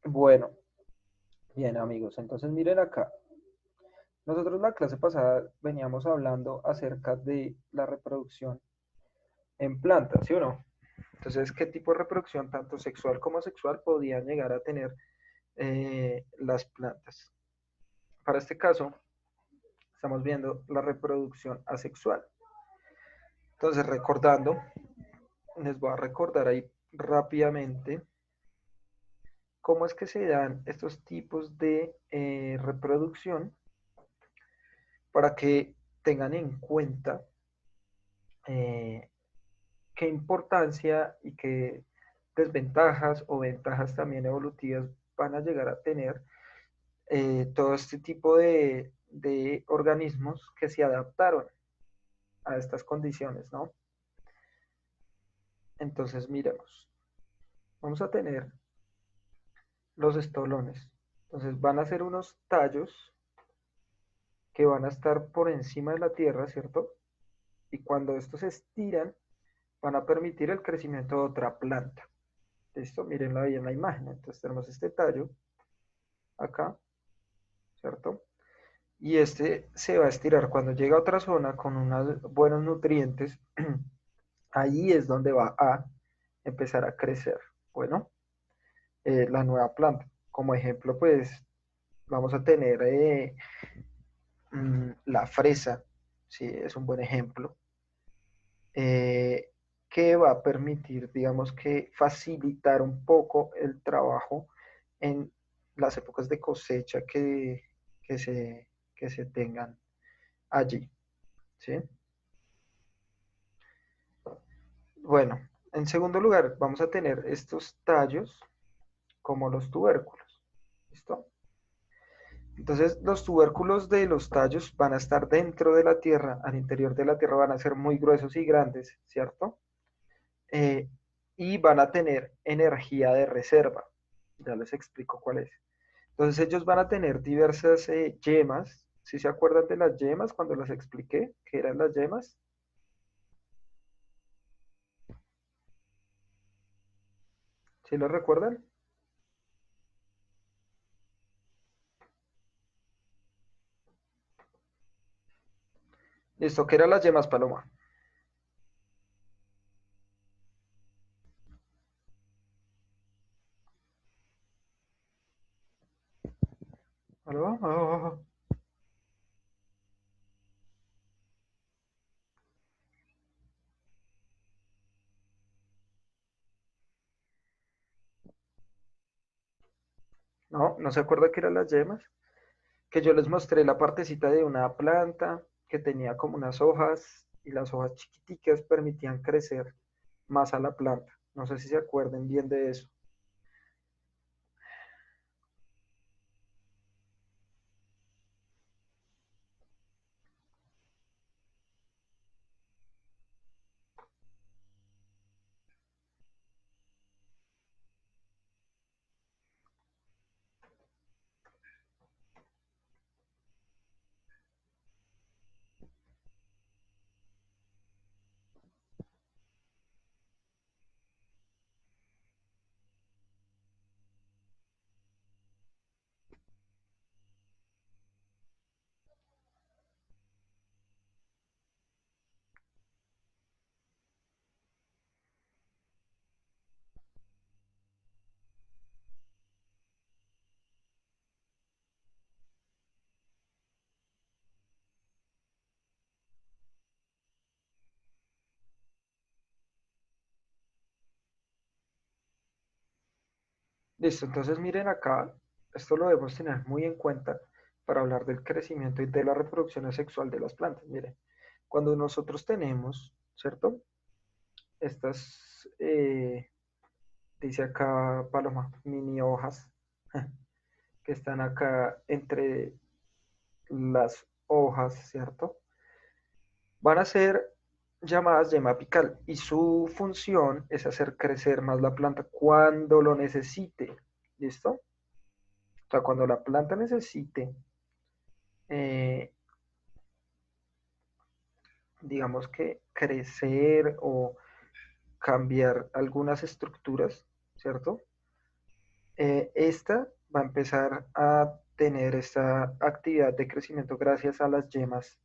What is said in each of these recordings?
Bueno, bien amigos, entonces miren acá. Nosotros la clase pasada veníamos hablando acerca de la reproducción en plantas, ¿sí o no? Entonces, ¿qué tipo de reproducción, tanto sexual como asexual, podían llegar a tener las plantas? Para este caso, estamos viendo la reproducción asexual. Entonces, recordando, les voy a recordar ahí rápidamente cómo es que se dan estos tipos de reproducción para que tengan en cuenta eh, qué importancia y qué desventajas o ventajas también evolutivas van a llegar a tener todo este tipo de organismos que se adaptaron a estas condiciones, ¿no? Entonces, miremos, vamos a tener los estolones. Entonces, van a ser unos tallos que van a estar por encima de la tierra, ¿cierto? Y cuando estos se estiran, van a permitir el crecimiento de otra planta. ¿Listo? Mírenlo ahí en la imagen. Entonces tenemos este tallo acá, ¿cierto? Y este se va a estirar cuando llega a otra zona con unos buenos nutrientes. Ahí es donde va a empezar a crecer. Bueno, la nueva planta. Como ejemplo, pues vamos a tener la fresa, sí, es un buen ejemplo, eh, que va a permitir, digamos que, facilitar un poco el trabajo en las épocas de cosecha que que se tengan allí, ¿sí? Bueno, en segundo lugar, vamos a tener estos tallos como los tubérculos, ¿listo? Entonces, los tubérculos de los tallos van a estar dentro de la tierra, al interior de la tierra van a ser muy gruesos y grandes, ¿cierto? Eh, y van a tener energía de reserva. Ya les explico cuál es. Entonces, ellos van a tener diversas yemas. ¿Sí se acuerdan de las yemas cuando las expliqué? ¿Qué eran las yemas? ¿Sí lo recuerdan? Listo, ¿qué eran las yemas, Paloma? ¿Aló? No, ¿no se acuerda qué eran las yemas? Que yo les mostré la partecita de una planta que tenía como unas hojas y las hojas chiquiticas permitían crecer más a la planta. No sé si se acuerden bien de eso. Listo, entonces miren acá, esto lo debemos tener muy en cuenta para hablar del crecimiento y de la reproducción asexual de las plantas. Miren, cuando nosotros tenemos, ¿cierto? Estas, dice acá Paloma, mini hojas que están acá entre las hojas, ¿cierto? Van a ser llamadas yema apical y su función es hacer crecer más la planta cuando lo necesite. ¿Listo? O sea, cuando la planta necesite, eh, digamos que crecer o cambiar algunas estructuras, ¿cierto? esta va a empezar a tener esta actividad de crecimiento gracias a las yemas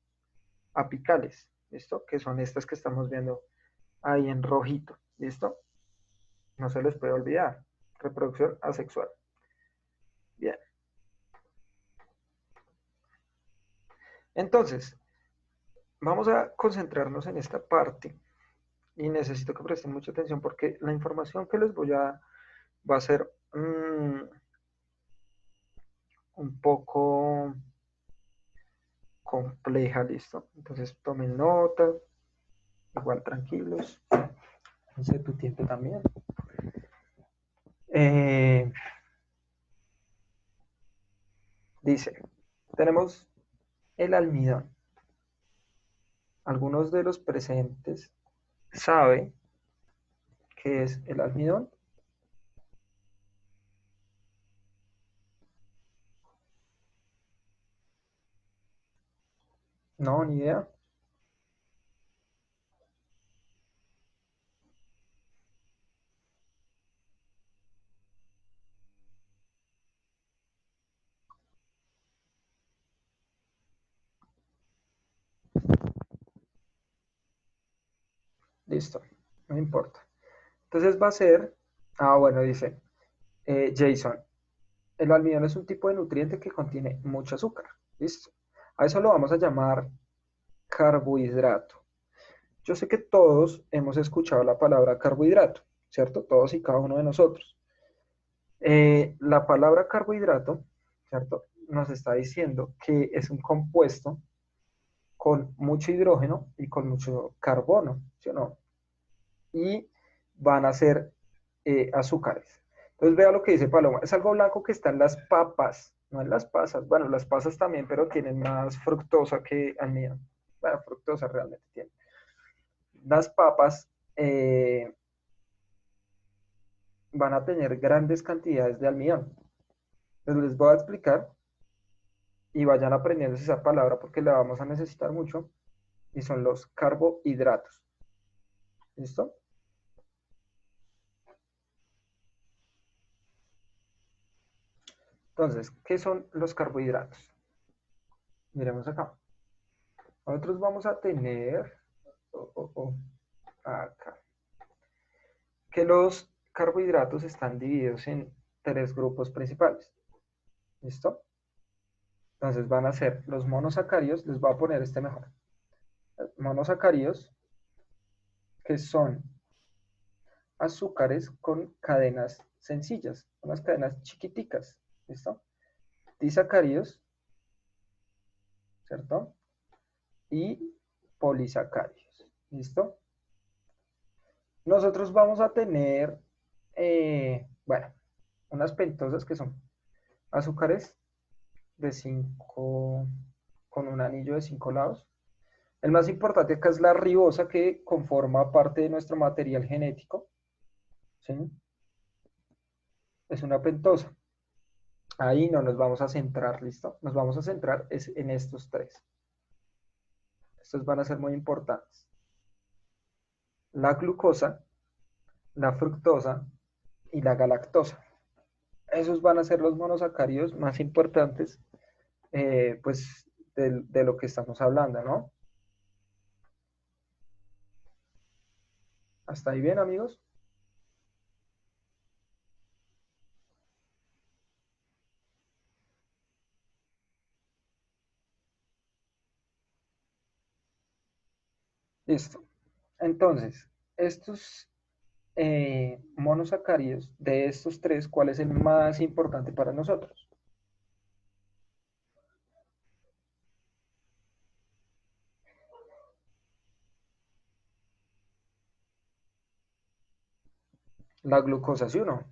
apicales, ¿listo? Que son estas que estamos viendo ahí en rojito, ¿listo? No se les puede olvidar. Reproducción asexual. Bien. Entonces, vamos a concentrarnos en esta parte y necesito que presten mucha atención porque la información que les voy a va a ser un poco compleja, ¿listo? Entonces tomen nota, igual tranquilos. No sé tu tiempo también. Dice, tenemos el almidón. Algunos de los presentes saben qué es el almidón. No, ni idea. Listo, no importa. Entonces va a ser, bueno, dice Jason, el almidón es un tipo de nutriente que contiene mucho azúcar. Listo. A eso lo vamos a llamar carbohidrato. Yo sé que todos hemos escuchado la palabra carbohidrato, ¿cierto? Todos y cada uno de nosotros. La palabra carbohidrato, ¿cierto? Nos está diciendo que es un compuesto con mucho hidrógeno y con mucho carbono, ¿sí o no? Y van a ser azúcares. Entonces vea lo que dice Paloma, es algo blanco que está en las papas, no en las pasas. Bueno, las pasas también, pero tienen más fructosa que almidón. Bueno, fructosa realmente tiene. Las papas van a tener grandes cantidades de almidón. Entonces les voy a explicar y vayan aprendiendo esa palabra porque la vamos a necesitar mucho y son los carbohidratos. ¿Listo? Entonces, ¿qué son los carbohidratos? Miremos acá. Nosotros vamos a tener acá que los carbohidratos están divididos en tres grupos principales. ¿Listo? Entonces van a ser los monosacáridos, les voy a poner este mejor. Monosacáridos, que son azúcares con cadenas sencillas, unas cadenas chiquiticas. ¿Listo? Disacáridos, ¿cierto? Y polisacáridos. ¿Listo? Nosotros vamos a tener, bueno, unas pentosas que son azúcares de 5, con un anillo de 5 lados. El más importante acá es la ribosa que conforma parte de nuestro material genético. ¿Sí? Es una pentosa. Ahí no nos vamos a centrar, ¿listo? Nos vamos a centrar en estos tres. Estos van a ser muy importantes. La glucosa, la fructosa y la galactosa. Esos van a ser los monosacáridos más importantes, pues, de lo que estamos hablando, ¿no? ¿Hasta ahí bien, amigos? Listo. Entonces, estos monosacáridos, de estos tres, ¿cuál es el más importante para nosotros? La glucosa, ¿sí o no?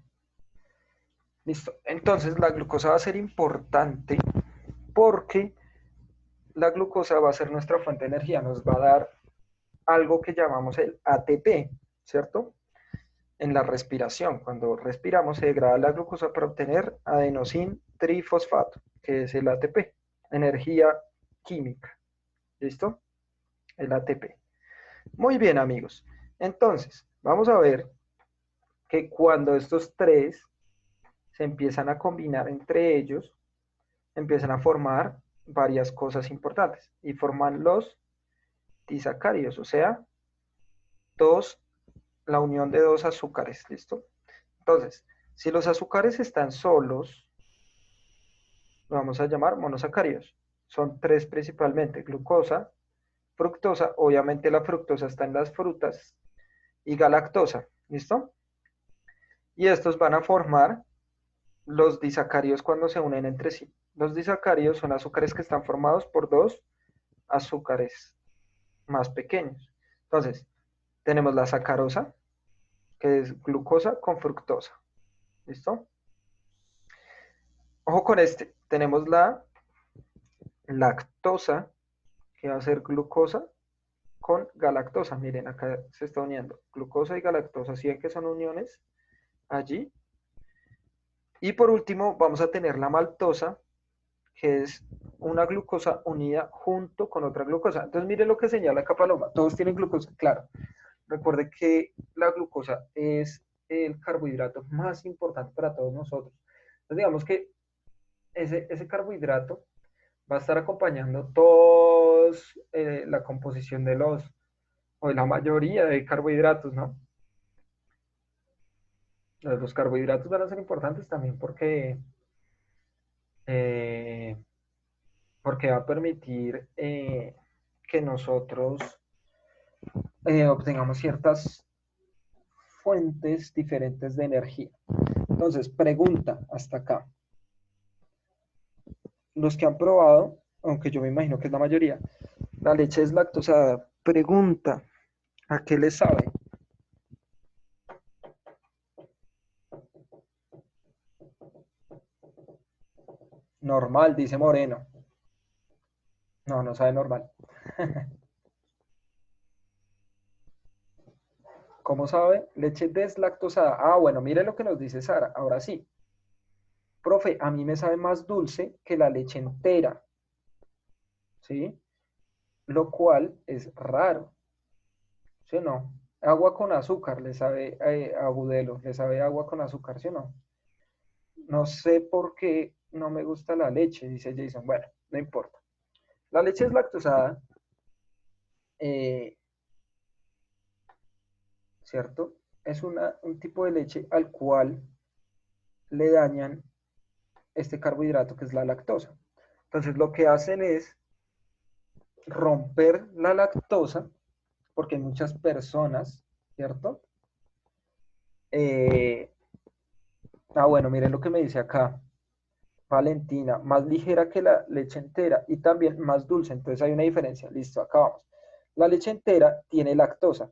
Listo. Entonces, la glucosa va a ser importante porque la glucosa va a ser nuestra fuente de energía, nos va a dar algo que llamamos el ATP, ¿cierto? En la respiración, cuando respiramos se degrada la glucosa para obtener adenosín trifosfato, que es el ATP, energía química. ¿Listo? El ATP. Muy bien, amigos. Entonces, vamos a ver que cuando estos tres se empiezan a combinar entre ellos, empiezan a formar varias cosas importantes y forman los disacáridos, o sea, dos, la unión de dos azúcares, ¿listo? Entonces, si los azúcares están solos, lo vamos a llamar monosacáridos. Son tres principalmente, glucosa, fructosa, obviamente la fructosa está en las frutas, y galactosa, ¿listo? Y estos van a formar los disacáridos cuando se unen entre sí. Los disacáridos son azúcares que están formados por dos azúcares más pequeños. Entonces, tenemos la sacarosa, que es glucosa con fructosa. ¿Listo? Ojo con este. Tenemos la lactosa, que va a ser glucosa con galactosa. Miren, acá se está uniendo glucosa y galactosa. ¿Sí ven que son uniones allí? Y por último, vamos a tener la maltosa, que es una glucosa unida junto con otra glucosa. Entonces, miren lo que señala acá Paloma. Todos tienen glucosa, claro. Recuerde que la glucosa es el carbohidrato más importante para todos nosotros. Entonces, digamos que ese carbohidrato va a estar acompañando todos la composición de o de la mayoría de carbohidratos, ¿no? Los carbohidratos van a ser importantes también eh, porque va a permitir que nosotros obtengamos ciertas fuentes diferentes de energía. Entonces, pregunta hasta acá. Los que han probado, aunque yo me imagino que es la mayoría, la leche deslactosada, pregunta, ¿a qué le sabe? Normal, dice Moreno. No, no sabe normal. ¿Cómo sabe? Leche deslactosada. Ah, bueno, mire lo que nos dice Sara. Ahora sí. Profe, a mí me sabe más dulce que la leche entera. ¿Sí? Lo cual es raro. ¿Sí o no? Agua con azúcar, le sabe agudelo, le sabe agua con azúcar, ¿sí o no? No sé por qué no me gusta la leche, dice Jason. Bueno, no importa. La leche deslactosada, eh, ¿cierto? Es un tipo de leche al cual le dañan este carbohidrato que es la lactosa. Entonces lo que hacen es romper la lactosa, porque hay muchas personas, ¿cierto? Eh, bueno, miren lo que me dice acá. Valentina, más ligera que la leche entera y también más dulce. Entonces hay una diferencia. Listo, acabamos. La leche entera tiene lactosa.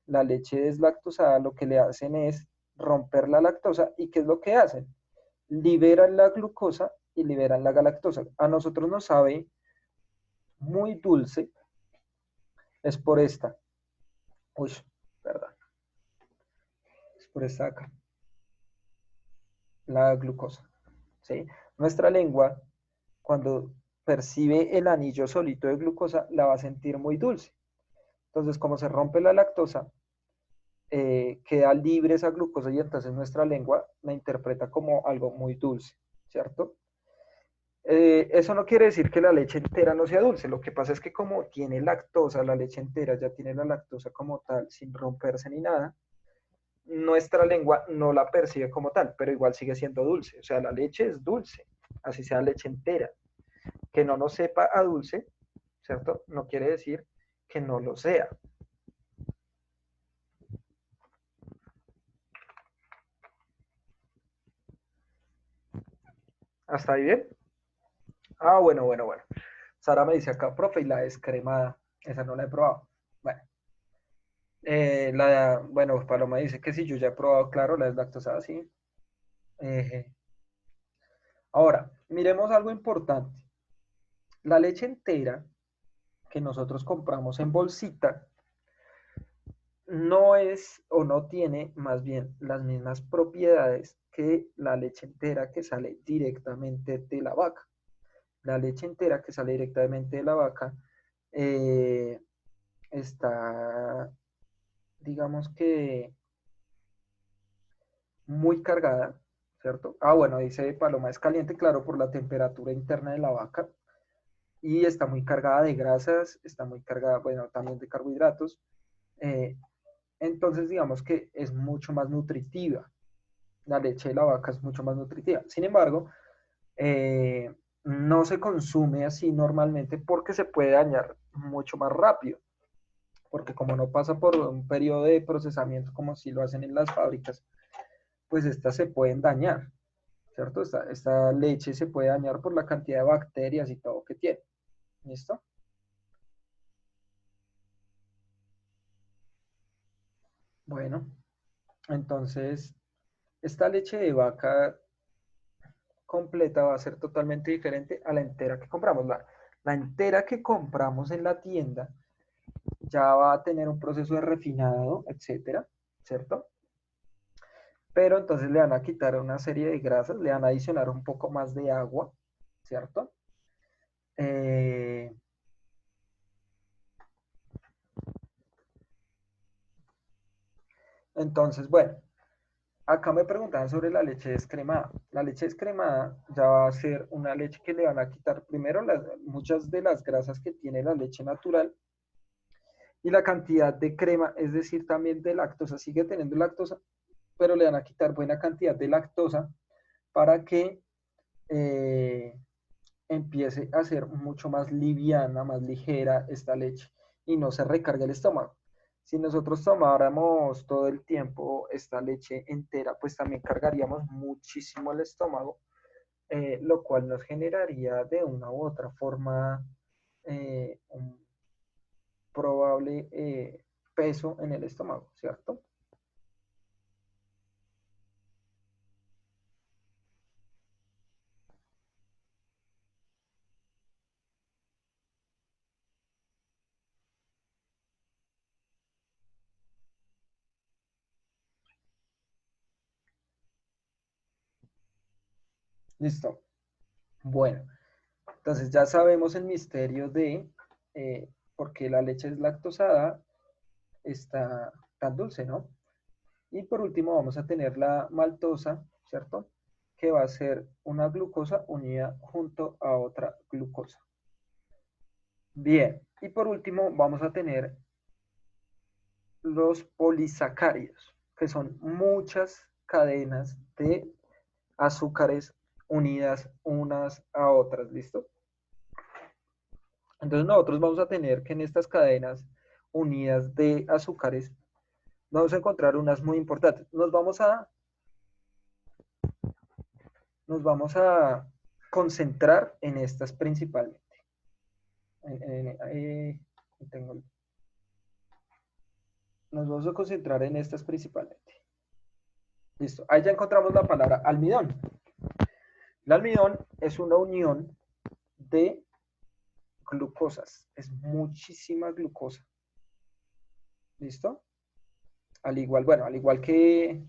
La leche deslactosada lo que le hacen es romper la lactosa. ¿Y qué es lo que hacen? Liberan la glucosa y liberan la galactosa. A nosotros nos sabe muy dulce. Es por esta. Uy, perdón. Es por esta acá. La glucosa. ¿Sí? Nuestra lengua, cuando percibe el anillo solito de glucosa, la va a sentir muy dulce. Entonces, como se rompe la lactosa, queda libre esa glucosa y entonces nuestra lengua la interpreta como algo muy dulce, ¿cierto? Eso no quiere decir que la leche entera no sea dulce, lo que pasa es que como tiene lactosa, la leche entera ya tiene la lactosa como tal, sin romperse ni nada, nuestra lengua no la percibe como tal, pero igual sigue siendo dulce, o sea, la leche es dulce, así sea leche entera. Que no nos sepa a dulce, ¿cierto? No quiere decir que no lo sea. ¿Hasta ahí bien? Ah, bueno, bueno, bueno. Sara me dice acá, profe, y la descremada. Esa no la he probado. Bueno, bueno, Paloma dice que sí, yo ya he probado, claro, la deslactosada, sí. Eh, ahora, miremos algo importante. La leche entera que nosotros compramos en bolsita no es o no tiene más bien las mismas propiedades que la leche entera que sale directamente de la vaca. La leche entera que sale directamente de la vaca eh, está, digamos que, muy cargada, ¿cierto? Ah, bueno, dice Paloma, es caliente, claro, por la temperatura interna de la vaca y está muy cargada de grasas, está muy cargada, bueno, también de carbohidratos. eh, entonces, digamos que es mucho más nutritiva. La leche de la vaca es mucho más nutritiva. Sin embargo, no se consume así normalmente porque se puede dañar mucho más rápido. Porque como no pasa por un periodo de procesamiento como si lo hacen en las fábricas, pues estas se pueden dañar, ¿cierto? Esta leche se puede dañar por la cantidad de bacterias y todo que tiene. ¿Listo? Bueno, entonces, esta leche de vaca completa va a ser totalmente diferente a la entera que compramos. La entera que compramos en la tienda ya va a tener un proceso de refinado, etcétera, ¿cierto? Pero entonces le van a quitar una serie de grasas, le van a adicionar un poco más de agua, ¿cierto? Eh, entonces, bueno, acá me preguntaban sobre la leche descremada. La leche descremada ya va a ser una leche que le van a quitar primero muchas de las grasas que tiene la leche natural y la cantidad de crema, es decir, también de lactosa, sigue teniendo lactosa, pero le van a quitar buena cantidad de lactosa para que eh, empiece a ser mucho más liviana, más ligera esta leche y no se recargue el estómago. Si nosotros tomáramos todo el tiempo esta leche entera, pues también cargaríamos muchísimo el estómago, lo cual nos generaría de una u otra forma un probable peso en el estómago, ¿cierto? Listo. Bueno, entonces ya sabemos el misterio de por qué la leche es lactosada, está tan dulce, ¿no? Y por último vamos a tener la maltosa, ¿cierto? Que va a ser una glucosa unida junto a otra glucosa. Bien, y por último vamos a tener los polisacáridos, que son muchas cadenas de azúcares unidas unas a otras, ¿listo? Entonces nosotros vamos a tener que en estas cadenas unidas de azúcares vamos a encontrar unas muy importantes. Nos vamos a concentrar en estas principalmente. Tengo, nos vamos a concentrar en estas principalmente. Listo. Ahí ya encontramos la palabra almidón. El almidón es una unión de glucosas. Es muchísima glucosa. ¿Listo? Al igual, bueno, al igual que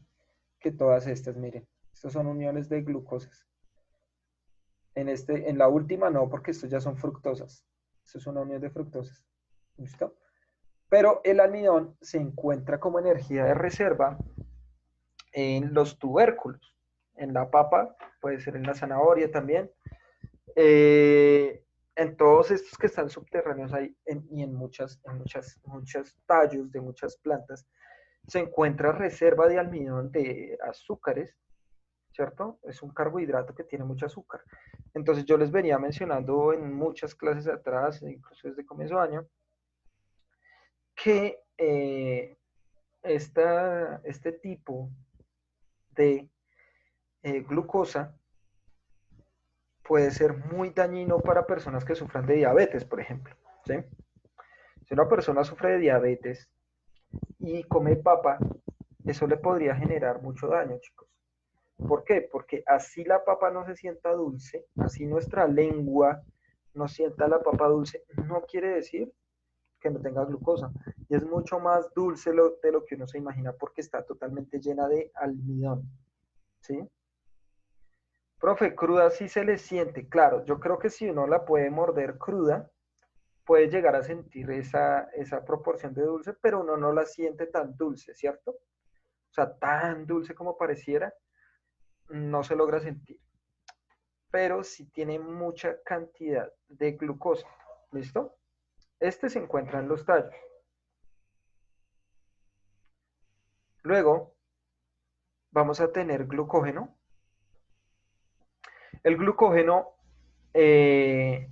todas estas, miren. Estas son uniones de glucosas. En la última no, porque estos ya son fructosas. Esto es una unión de fructosas. ¿Listo? Pero el almidón se encuentra como energía de reserva en los tubérculos, en la papa, puede ser en la zanahoria también, en todos estos que están subterráneos ahí y en muchos tallos de muchas plantas, se encuentra reserva de almidón de azúcares, ¿cierto? Es un carbohidrato que tiene mucho azúcar. Entonces yo les venía mencionando en muchas clases atrás, incluso desde comienzo de año, que este tipo de glucosa puede ser muy dañino para personas que sufran de diabetes, por ejemplo. ¿Sí? Si una persona sufre de diabetes y come papa, eso le podría generar mucho daño, chicos. ¿Por qué? Porque así la papa no se sienta dulce, así nuestra lengua no sienta la papa dulce, no quiere decir que no tenga glucosa. Y es mucho más dulce de lo que uno se imagina porque está totalmente llena de almidón. ¿Sí? Profe, cruda sí se le siente, claro, yo creo que si uno la puede morder cruda, puede llegar a sentir esa proporción de dulce, pero uno no la siente tan dulce, ¿cierto? O sea, tan dulce como pareciera, no se logra sentir, pero sí tiene mucha cantidad de glucosa. ¿Listo? Este se encuentra en los tallos. Luego vamos a tener glucógeno. El glucógeno eh,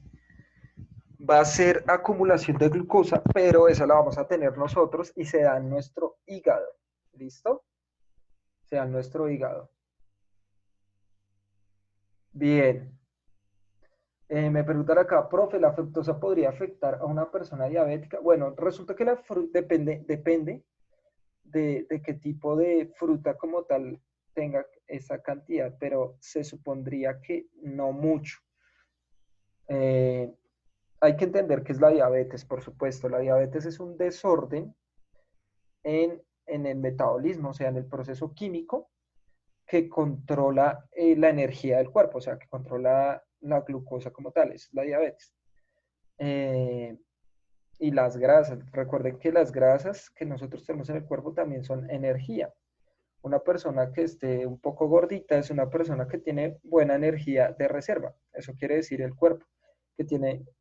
va a ser acumulación de glucosa, pero esa la vamos a tener nosotros y se da en nuestro hígado. ¿Listo? Se da en nuestro hígado. Bien. Me preguntan acá, profe, ¿la fructosa podría afectar a una persona diabética? Bueno, resulta que la fruta depende de qué tipo de fruta como tal tenga esa cantidad, pero se supondría que no mucho. Eh, Hay que entender qué es la diabetes, por supuesto. La diabetes es un desorden en el metabolismo, o sea, en el proceso químico que controla la energía del cuerpo, o sea, que controla la glucosa como tal, es la diabetes. Eh, y las grasas, recuerden que las grasas que nosotros tenemos en el cuerpo también son energía. Una persona que esté un poco gordita es una persona que tiene buena energía de reserva. Eso quiere decir el cuerpo, que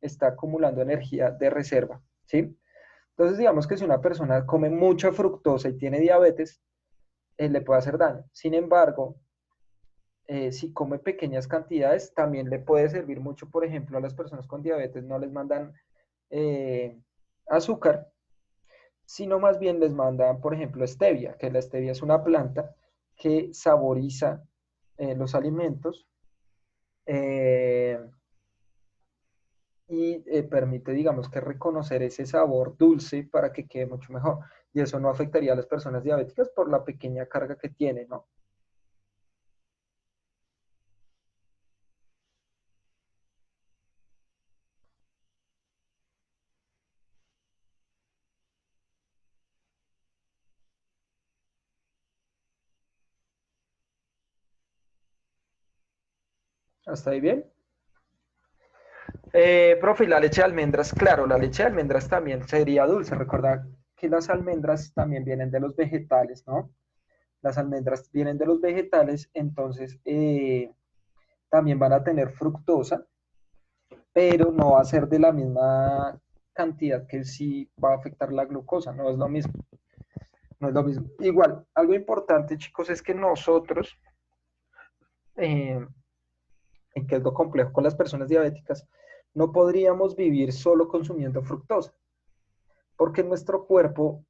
está acumulando energía de reserva, ¿sí? Entonces, digamos que si una persona come mucha fructosa y tiene diabetes, le puede hacer daño. Sin embargo, si come pequeñas cantidades, también le puede servir mucho, por ejemplo, a las personas con diabetes no les mandan eh, azúcar, sino más bien les mandan, por ejemplo, stevia, que la stevia es una planta que saboriza los alimentos eh, y permite, digamos, que reconocer ese sabor dulce para que quede mucho mejor. Y eso no afectaría a las personas diabéticas por la pequeña carga que tiene, ¿no? ¿Hasta ahí bien? Profe, y la leche de almendras, claro, la leche de almendras también sería dulce. Recuerda que las almendras también vienen de los vegetales, ¿no? Las almendras vienen de los vegetales, entonces también van a tener fructosa, pero no va a ser de la misma cantidad que sí va a afectar la glucosa, no es lo mismo, no es lo mismo. Igual, algo importante, chicos, es que nosotros, eh, en que es lo complejo con las personas diabéticas, no podríamos vivir solo consumiendo fructosa, porque nuestro cuerpo,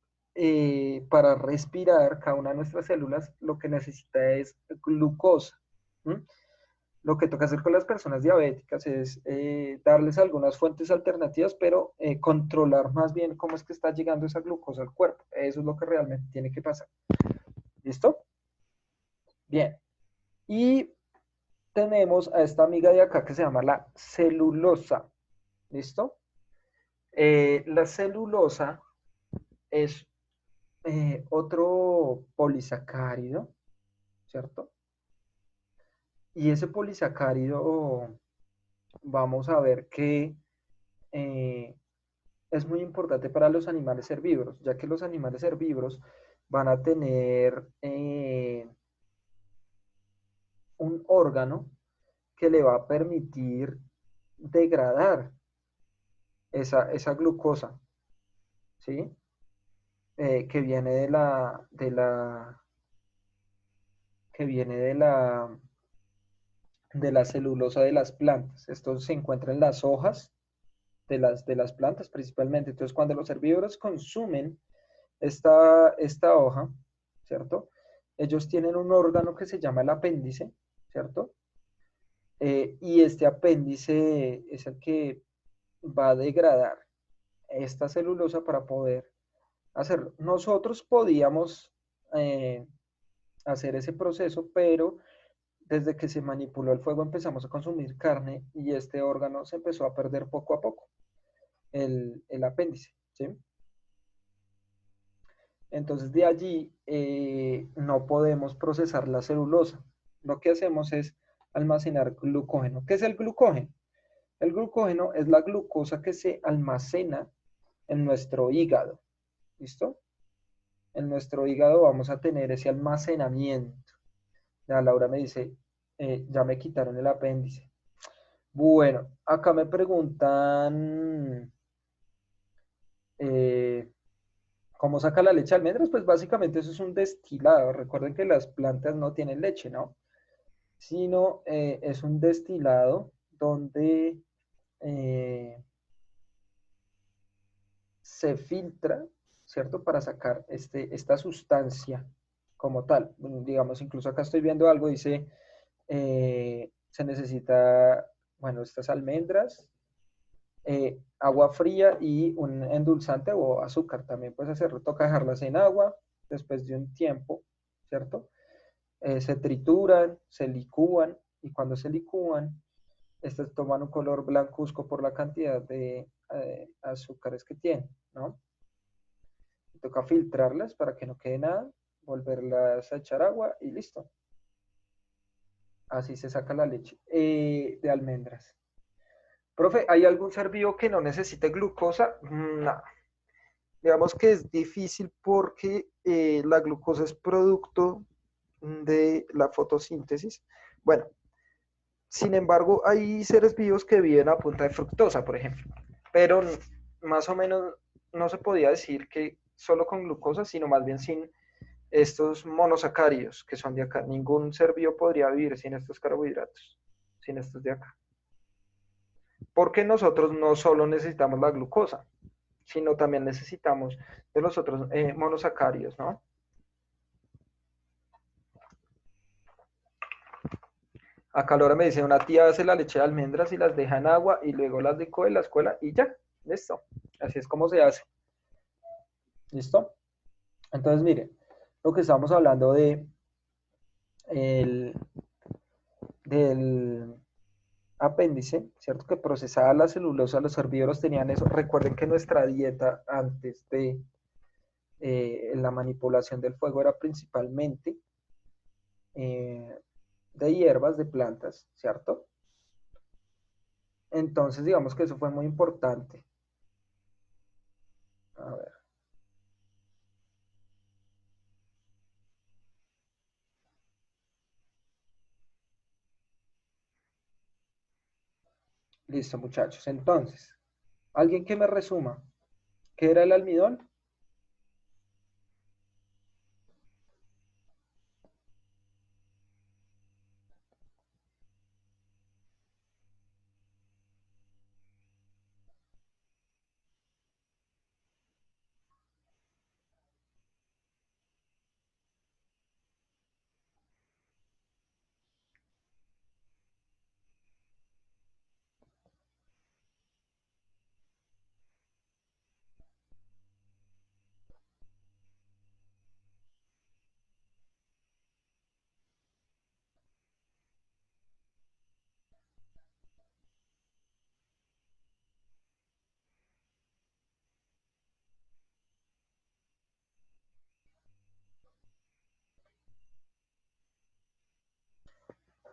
para respirar, cada una de nuestras células, lo que necesita es glucosa. ¿Mm? Lo que toca hacer con las personas diabéticas es darles algunas fuentes alternativas, pero controlar más bien cómo es que está llegando esa glucosa al cuerpo. Eso es lo que realmente tiene que pasar. ¿Listo? Bien. Y tenemos a esta amiga de acá que se llama la celulosa. ¿Listo? La celulosa es otro polisacárido, ¿cierto? Y ese polisacárido, vamos a ver que eh, es muy importante para los animales herbívoros, ya que los animales herbívoros van a tener un órgano que le va a permitir degradar esa glucosa, ¿sí? Que viene que viene de la celulosa de las plantas. Esto se encuentra en las hojas de las plantas principalmente. Entonces, cuando los herbívoros consumen esta hoja, ¿cierto? Ellos tienen un órgano que se llama el apéndice, ¿cierto? Y este apéndice es el que va a degradar esta celulosa para poder hacerlo. Nosotros podíamos hacer ese proceso, pero desde que se manipuló el fuego empezamos a consumir carne y este órgano se empezó a perder poco a poco, el apéndice, ¿sí? Entonces de allí no podemos procesar la celulosa. Lo que hacemos es almacenar glucógeno. ¿Qué es el glucógeno? El glucógeno es la glucosa que se almacena en nuestro hígado. ¿Listo? En nuestro hígado vamos a tener ese almacenamiento. Ya Laura me dice, ya me quitaron el apéndice. Bueno, acá me preguntan, eh, ¿cómo saca la leche de almendras? Pues básicamente eso es un destilado. Recuerden que las plantas no tienen leche, ¿no? Sino es un destilado donde eh, se filtra, ¿cierto? Para sacar esta sustancia como tal. Digamos, incluso acá estoy viendo algo, dice, se necesita, bueno, estas almendras, agua fría y un endulzante o azúcar. También puedes hacerlo, toca dejarlas en agua después de un tiempo, ¿cierto? Se trituran, se licúan y cuando se licúan, estas toman un color blancuzco por la cantidad de azúcares que tienen, ¿no? Toca filtrarlas para que no quede nada, volverlas a echar agua y listo. Así se saca la leche de almendras. Profe, ¿hay algún ser vivo que no necesite glucosa? No. Digamos que es difícil porque la glucosa es producto de la fotosíntesis. Bueno, sin embargo, hay seres vivos que viven a punta de fructosa, por ejemplo, pero más o menos no se podía decir que solo con glucosa, sino más bien sin estos monosacáridos que son de acá. Ningún ser vivo podría vivir sin estos carbohidratos, sin estos de acá. Porque nosotros no solo necesitamos la glucosa, sino también necesitamos de los otros monosacáridos, ¿no? Acá Laura me dice, una tía hace la leche de almendras y las deja en agua y luego las licúa en la escuela y ya, listo. Así es como se hace. ¿Listo? Entonces, mire, lo que estamos hablando el, del apéndice, ¿cierto? Que procesaba la celulosa, los herbívoros tenían eso. Recuerden que nuestra dieta antes de la manipulación del fuego era principalmente de hierbas, de plantas, ¿cierto? Entonces, digamos que eso fue muy importante. A ver. Listo, muchachos. Entonces, alguien que me resuma, ¿qué era el almidón?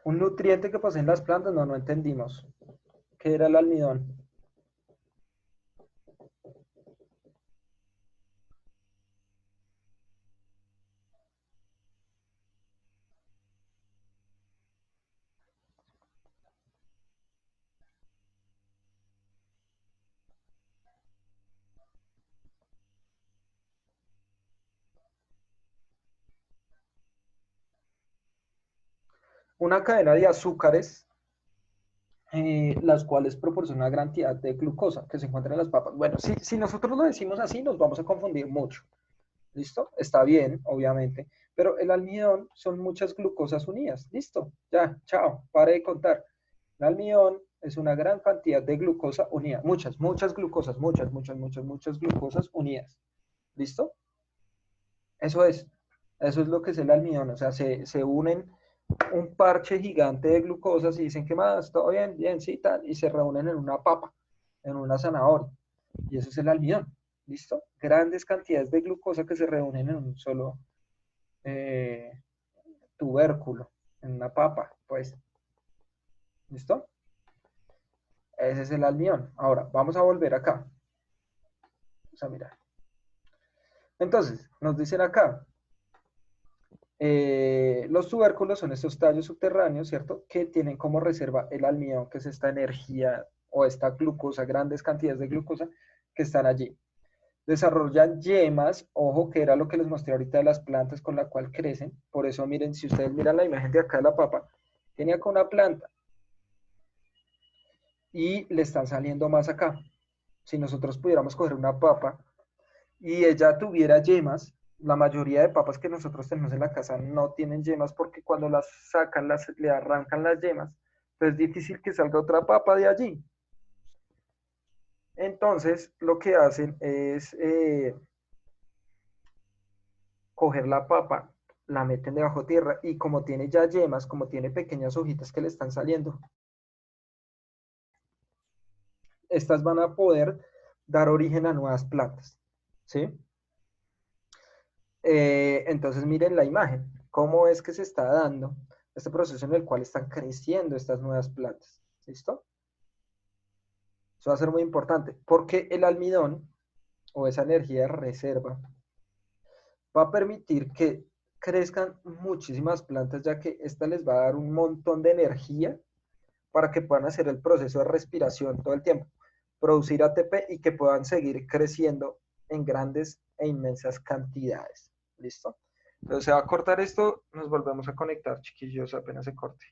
Un nutriente que poseen las plantas, no, no entendimos. ¿Qué era el almidón? Una cadena de azúcares, las cuales proporcionan una gran cantidad de glucosa que se encuentra en las papas. Bueno, si nosotros lo decimos así, nos vamos a confundir mucho. ¿Listo? Está bien, obviamente. Pero el almidón son muchas glucosas unidas. ¿Listo? Ya, chao, pare de contar. El almidón es una gran cantidad de glucosa unida. Muchas glucosas, muchas glucosas unidas. ¿Listo? Eso es. Eso es lo que es el almidón. O sea, se unen un parche gigante de glucosas y dicen, ¿qué más? ¿Todo bien? Bien, sí, tal. Y se reúnen en una papa, en una zanahoria. Y eso es el almidón. ¿Listo? Grandes cantidades de glucosa que se reúnen en un solo eh, tubérculo, en una papa, pues. ¿Listo? Ese es el almidón. Ahora, vamos a volver acá. Vamos a mirar. Entonces, nos dicen acá, Los tubérculos son estos tallos subterráneos, ¿cierto? Que tienen como reserva el almidón, que es esta energía o esta glucosa, grandes cantidades de glucosa que están allí. Desarrollan yemas, ojo, que era lo que les mostré ahorita de las plantas con la cual crecen. Por eso miren, si ustedes miran la imagen de acá de la papa, tenía con una planta y le están saliendo más acá. Si nosotros pudiéramos coger una papa y ella tuviera yemas, la mayoría de papas que nosotros tenemos en la casa no tienen yemas porque cuando las sacan, le arrancan las yemas, pues es difícil que salga otra papa de allí. Entonces, lo que hacen es coger la papa, la meten debajo tierra y como tiene ya yemas, como tiene pequeñas hojitas que le están saliendo, estas van a poder dar origen a nuevas plantas, ¿sí? Entonces miren la imagen, cómo es que se está dando este proceso en el cual están creciendo estas nuevas plantas, ¿listo? Eso va a ser muy importante, porque el almidón o esa energía de reserva va a permitir que crezcan muchísimas plantas, ya que esta les va a dar un montón de energía para que puedan hacer el proceso de respiración todo el tiempo, producir ATP y que puedan seguir creciendo en grandes e inmensas cantidades. ¿Listo? Entonces se va a cortar esto, nos volvemos a conectar, chiquillos, apenas se corte.